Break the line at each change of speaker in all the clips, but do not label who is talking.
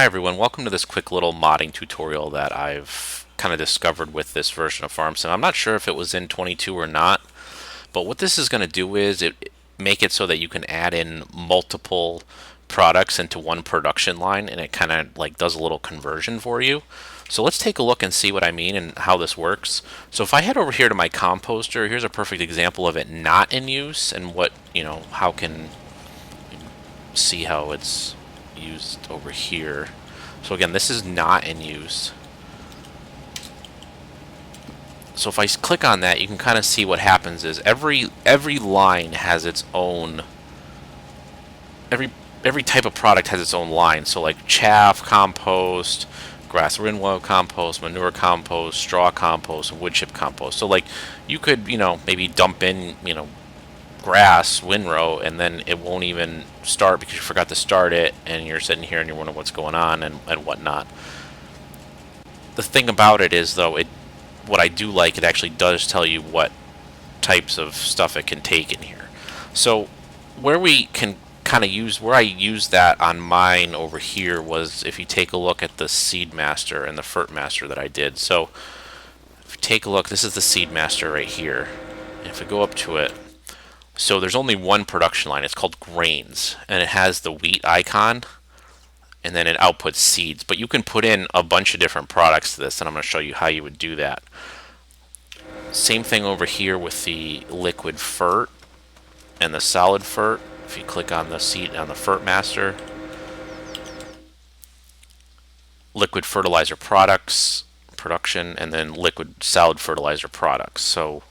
Hi everyone, welcome to this quick little modding tutorial that I've kind of discovered with this version of FarmSim. I'm not sure if it was in 22 or not, but what this is going to do is make it so that you can add in multiple products into one production line, and it kind of like does a little conversion for you. So let's take a look and see what I mean and how this works. So if I head over here to my composter, here's a perfect example of it not in use and what, how can see how it's used over here. So again, this is not in use. So if I click on that, you can kind of see what happens is every line has its own, every type of product has its own line. So like chaff compost, grass rinwell compost, manure compost, straw compost, and wood chip compost. So like you could, maybe dump in, grass windrow, and then it won't even start because you forgot to start it, and you're sitting here and you're wondering what's going on and whatnot. The thing about it is, though, what I do like, it actually does tell you what types of stuff it can take in here. So where we can kind of use, where I used that on mine over here was if you take a look at the Seed Master and the Fert Master that I did. So if you take a look, this is the Seed Master right here. And if we go up to it, so there's only one production line. It's called grains, and it has the wheat icon, and then it outputs seeds. But you can put in a bunch of different products to this, and I'm going to show you how you would do that. Same thing over here with the liquid fert and the solid fert. If you click on the seed on the Fert Master, liquid fertilizer products, production, and then liquid solid fertilizer products. So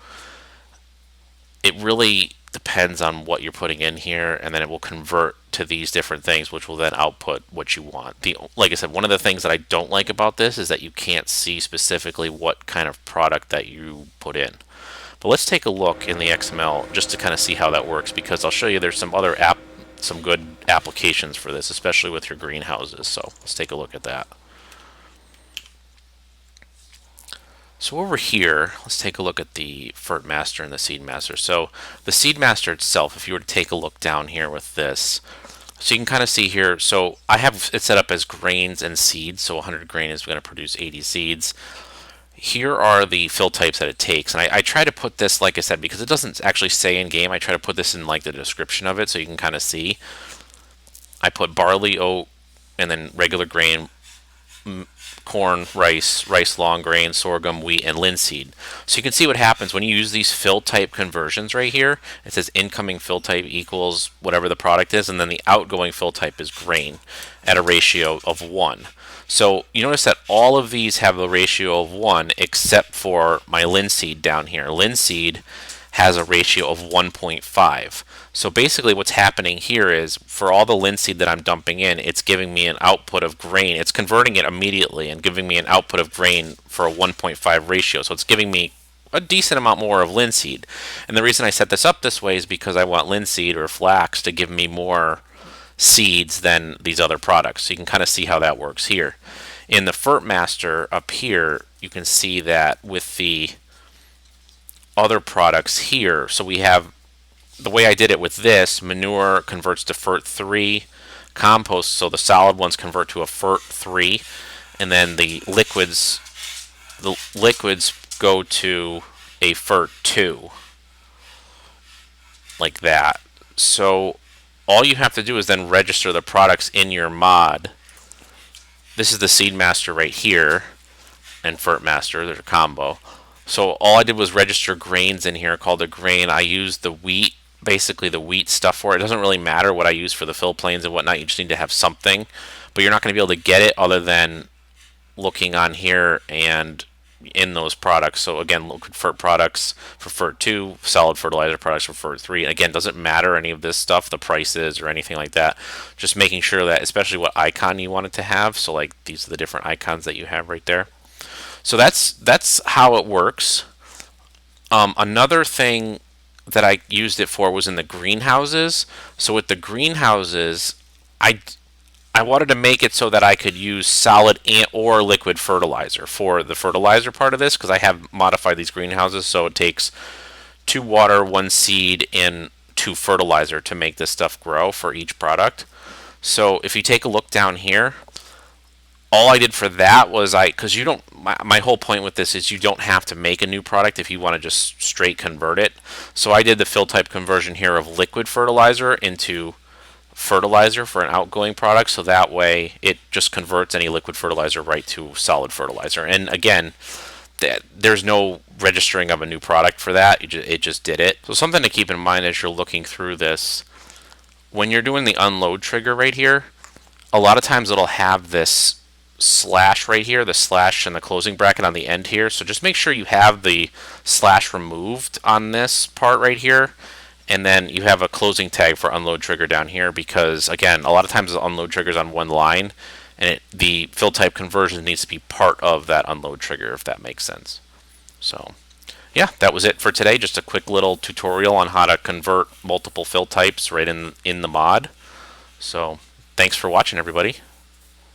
it really depends on what you're putting in here, and then it will convert to these different things, which will then output what you want. Like I said, one of the things that I don't like about this is that you can't see specifically what kind of product that you put in. But let's take a look in the XML just to kind of see how that works, because I'll show you there's some good applications for this, especially with your greenhouses. So let's take a look at that. So over here, let's take a look at the Fert Master and the Seed Master. So the Seed Master itself, if you were to take a look down here with this, so you can kind of see here, so I have it set up as grains and seeds, so 100 grain is going to produce 80 seeds. Here are the fill types that it takes, and I try to put this, like I said, because it doesn't actually say in game, I try to put this in like the description of it so you can kind of see. I put barley, oat, and then regular grain, corn, rice long grain, sorghum, wheat, and linseed. So you can see what happens when you use these fill type conversions right here. It says incoming fill type equals whatever the product is, and then the outgoing fill type is grain at a ratio of 1. So you notice that all of these have a ratio of 1 except for my linseed down here. Linseed has a ratio of 1.5. So basically what's happening here is for all the linseed that I'm dumping in, it's giving me an output of grain. It's converting it immediately and giving me an output of grain for a 1.5 ratio. So it's giving me a decent amount more of linseed. And the reason I set this up this way is because I want linseed or flax to give me more seeds than these other products. So you can kind of see how that works here. In the Fert Master up here, you can see that with the other products here, so we have the way I did it with this, manure converts to Fert 3, compost, so the solid ones convert to a Fert 3, and then the liquids go to a Fert 2, like that. So all you have to do is then register the products in your mod. This is the Seed Master right here, and Fert Master, there's a combo. So all I did was register grains in here called a grain. I used the wheat, basically the wheat stuff for it. It doesn't really matter what I use for the fill planes and whatnot. You just need to have something. But you're not going to be able to get it other than looking on here and in those products. So again, liquid fert products for Fert 2, solid fertilizer products for Fert 3. And again, it doesn't matter any of this stuff, the prices or anything like that. Just making sure that, especially what icon you want it to have. So like these are the different icons that you have right there. So that's how it works. Another thing that I used it for was in the greenhouses. So with the greenhouses, I wanted to make it so that I could use solid and or liquid fertilizer for the fertilizer part of this, because I have modified these greenhouses so it takes 2 water, 1 seed, and 2 fertilizer to make this stuff grow for each product. So if you take a look down here, all I did for that was because you don't, my whole point with this is you don't have to make a new product if you want to just straight convert it. So I did the fill type conversion here of liquid fertilizer into fertilizer for an outgoing product, so that way it just converts any liquid fertilizer right to solid fertilizer. And again, there's no registering of a new product for that. It just did it. So something to keep in mind as you're looking through this, when you're doing the unload trigger right here, a lot of times it'll have this slash right here, the slash and the closing bracket on the end here. So just make sure you have the slash removed on this part right here, and then you have a closing tag for unload trigger down here, because again, a lot of times the unload trigger is on one line, and the fill type conversion needs to be part of that unload trigger, if that makes sense. So yeah, that was it for today. Just a quick little tutorial on how to convert multiple fill types right in the mod. So thanks for watching, everybody.